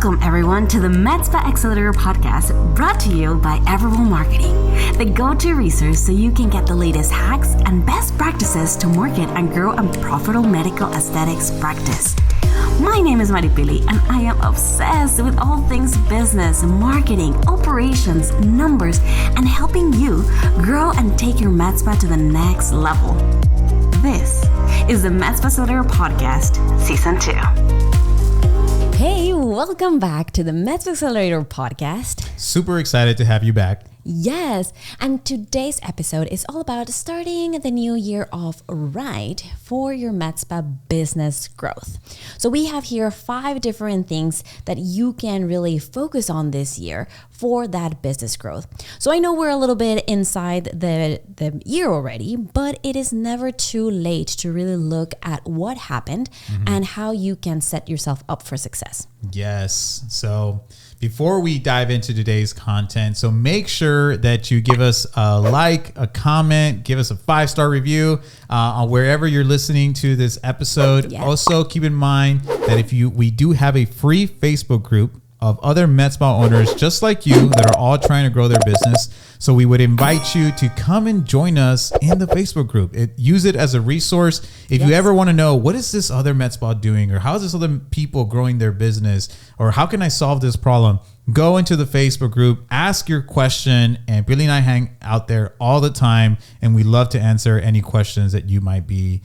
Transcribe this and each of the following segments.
Welcome everyone to the MedSpa Accelerator podcast, brought to you by Everable Marketing, the go-to resource so you can get the latest hacks and best practices to market and grow a profitable medical aesthetics practice. My name is Maripili and I am obsessed with all things business, marketing, operations, numbers, and helping you grow and take your MedSpa to the next level. This is the MedSpa Accelerator podcast, Season 2. Hey, welcome back to the MedSpa Accelerator podcast. Super excited to have you back. Yes, and today's episode is all about starting the new year off right for your MedSpa business growth. So we have here 5 different things that you can really focus on this year for that business growth. So I know we're a little bit inside the year already, but it is never too late to really look at what happened and how you can set yourself up for success. Yes. So before we dive into today's content, so make sure that you give us a like, a comment, give us a 5-star review on wherever you're listening to this episode. Yes. Also, keep in mind that we do have a free Facebook group of other MedSpa owners just like you that are all trying to grow their business. So we would invite you to come and join us in the Facebook group. Use it as a resource. If you ever want to know, what is this other MedSpa doing, or how is this other people growing their business, or how can I solve this problem? Go into the Facebook group, ask your question, and Billy and I hang out there all the time, and we love to answer any questions that you might be,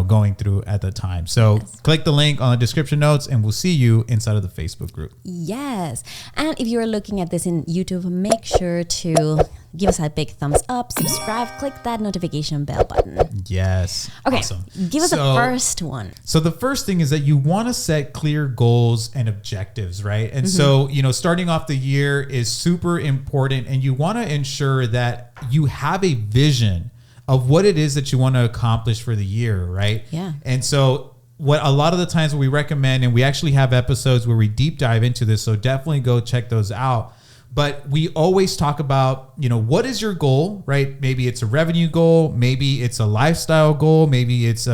going through at the time. So click the link on the description notes, and we'll see you inside of the Facebook group. Yes. And if you're looking at this in YouTube, make sure to give us a big thumbs up, subscribe, click that notification bell button. Yes. Okay. Awesome. Give us the first one. So the first thing is that you want to set clear goals and objectives, right? And so, starting off the year is super important, and you want to ensure that you have a vision of what it is that you want to accomplish for the year, right? Yeah. And so what a lot of the times we recommend, and we actually have episodes where we deep dive into this, so definitely go check those out. But we always talk about, what is your goal, right? Maybe it's a revenue goal, maybe it's a lifestyle goal, maybe it's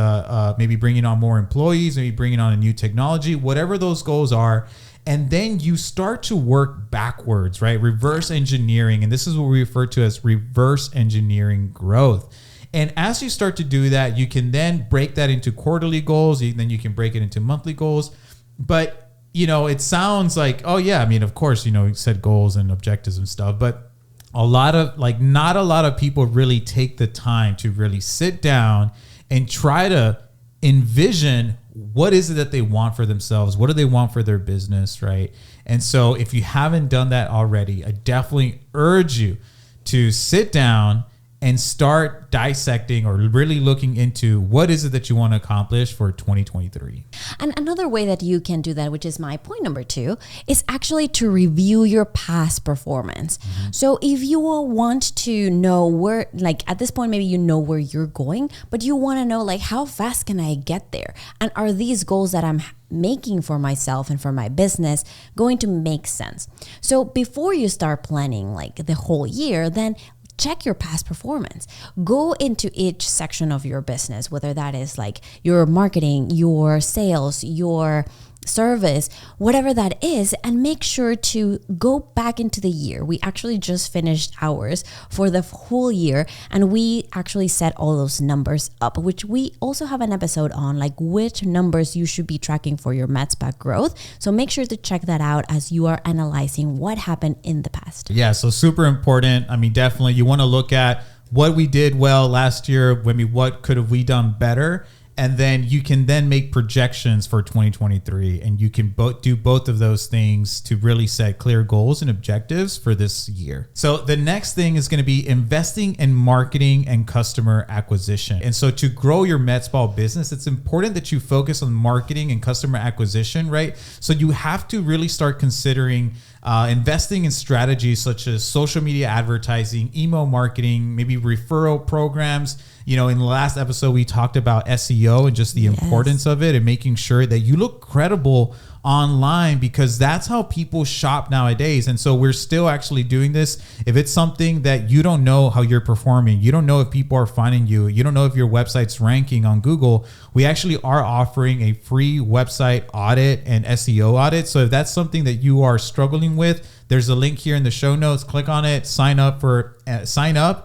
maybe bringing on more employees, maybe bringing on a new technology, whatever those goals are. And then you start to work backwards, right? Reverse engineering. And this is what we refer to as reverse engineering growth. And as you start to do that, you can then break that into quarterly goals. Then you can break it into monthly goals. But, it sounds like, oh yeah, of course, you set goals and objectives and stuff. But not a lot of people really take the time to really sit down and try to envision what is it that they want for themselves? What do they want for their business, right? And so if you haven't done that already, I definitely urge you to sit down and start dissecting or really looking into what is it that you want to accomplish for 2023. And another way that you can do that, which is my point number 2, is actually to review your past performance. So if you want to know where, at this point, maybe you know where you're going, but you want to know, how fast can I get there? And are these goals that I'm making for myself and for my business going to make sense? So before you start planning, the whole year, then check your past performance. Go into each section of your business, whether that is your marketing, your sales, your service, whatever that is, and make sure to go back into the year. We actually just finished ours for the whole year, and we actually set all those numbers up, which we also have an episode on, which numbers you should be tracking for your MedSpa growth. So make sure to check that out as you are analyzing what happened in the past. Yeah, so super important. Definitely you want to look at what we did well last year, what could have we done better? And then you can then make projections for 2023, and you can do both of those things to really set clear goals and objectives for this year. So the next thing is going to be investing in marketing and customer acquisition. And so to grow your MedSpa business, it's important that you focus on marketing and customer acquisition, right? So you have to really start considering investing in strategies such as social media advertising, email marketing, maybe referral programs. In the last episode, we talked about SEO SEO and just the importance of it, and making sure that you look credible online, because that's how people shop nowadays. And so we're still actually doing this. If it's something that you don't know how you're performing, you don't know if people are finding you, you don't know if your website's ranking on Google, we actually are offering a free website audit and SEO audit. So if that's something that you are struggling with, there's a link here in the show notes. Click on it, sign up,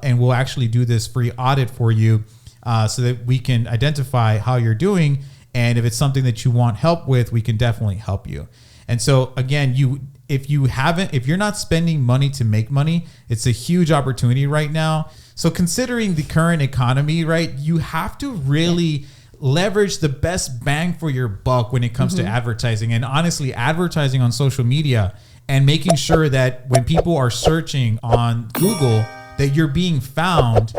and we'll actually do this free audit for you, so that we can identify how you're doing. And if it's something that you want help with, we can definitely help you. And so again, if you're not spending money to make money, it's a huge opportunity right now. So considering the current economy, right, you have to really leverage the best bang for your buck when it comes to advertising. And honestly, advertising on social media and making sure that when people are searching on Google that you're being found,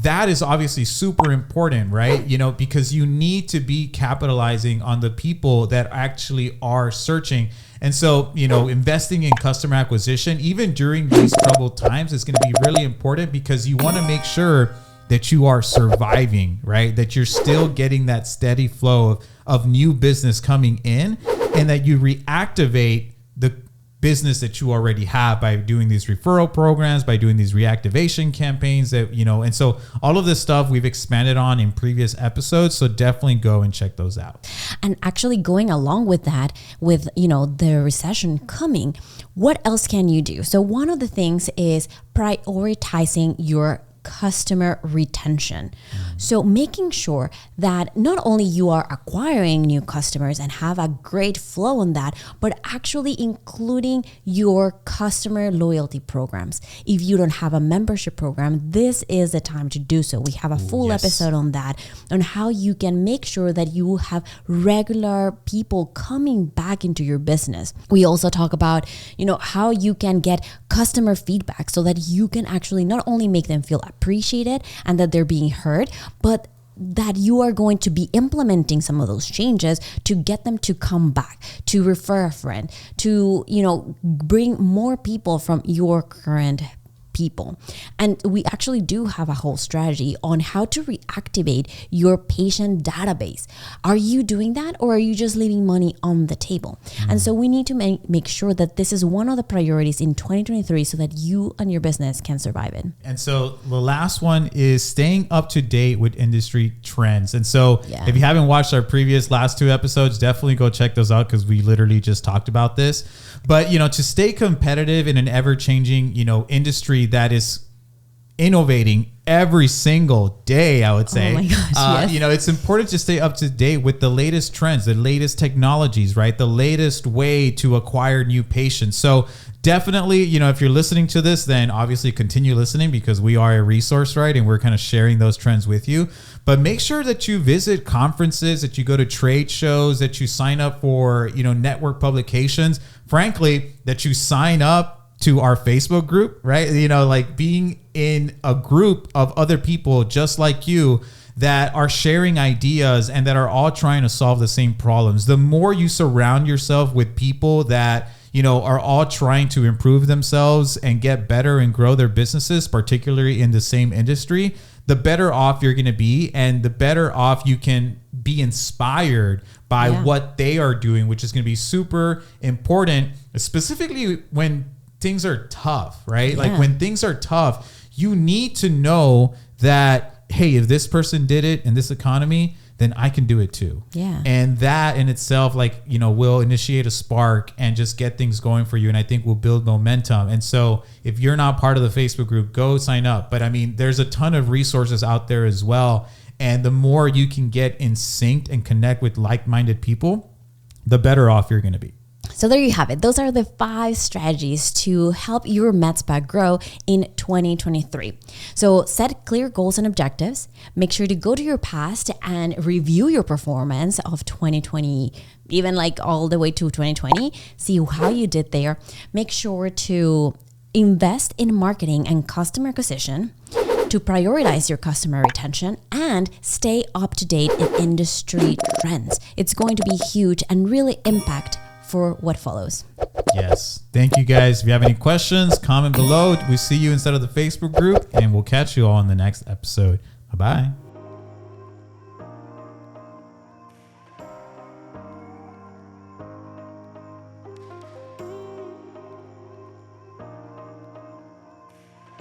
that is obviously super important, right? Because you need to be capitalizing on the people that actually are searching. And so, investing in customer acquisition, even during these troubled times, is going to be really important, because you want to make sure that you are surviving, right? That you're still getting that steady flow of new business coming in, and that you reactivate the business that you already have by doing these referral programs, by doing these reactivation campaigns and so all of this stuff we've expanded on in previous episodes. So definitely go and check those out. And actually going along with that, with, the recession coming, what else can you do? So one of the things is prioritizing your customer retention. So making sure that not only you are acquiring new customers and have a great flow on that, but actually including your customer loyalty programs. If you don't have a membership program, this is the time to do so. We have a full episode on that, on how you can make sure that you have regular people coming back into your business. We also talk about, how you can get customer feedback so that you can actually not only make them feel appreciated and that they're being heard, but that you are going to be implementing some of those changes to get them to come back, to refer a friend, to, bring more people from your current people. And we actually do have a whole strategy on how to reactivate your patient database. Are you doing that, or are you just leaving money on the table? And so we need to make sure that this is one of the priorities in 2023 so that you and your business can survive it. And so the last one is staying up to date with industry trends. And so if you haven't watched our previous last 2 episodes, definitely go check those out, because we literally just talked about this. But, to stay competitive in an ever-changing, industry that is innovating every single day, I would say. Oh my gosh, yes. It's important to stay up to date with the latest trends, the latest technologies, right? The latest way to acquire new patients. So definitely, if you're listening to this, then obviously continue listening, because we are a resource, right? And we're kind of sharing those trends with you. But make sure that you visit conferences, that you go to trade shows, that you sign up for, network publications. Frankly, that you sign up to our Facebook group, right? Like being in a group of other people just like you that are sharing ideas and that are all trying to solve the same problems. The more you surround yourself with people that, are all trying to improve themselves and get better and grow their businesses, particularly in the same industry, the better off you're going to be, and the better off you can be inspired by what they are doing, which is going to be super important, specifically when things are tough, right? Yeah. Like when things are tough, you need to know that, hey, if this person did it in this economy, then I can do it too. Yeah. And that in itself, will initiate a spark and just get things going for you. And I think will build momentum. And so if you're not part of the Facebook group, go sign up. But there's a ton of resources out there as well. And the more you can get in sync and connect with like-minded people, the better off you're going to be. So there you have it. Those are the 5 strategies to help your MedSpa grow in 2023. So set clear goals and objectives. Make sure to go to your past and review your performance of 2020, even all the way to 2020. See how you did there. Make sure to invest in marketing and customer acquisition, to prioritize your customer retention, and stay up to date in industry trends. It's going to be huge and really impact for what follows. Yes. Thank you guys. If you have any questions, comment below. We see you inside of the Facebook group, and we'll catch you all in the next episode. Bye-bye.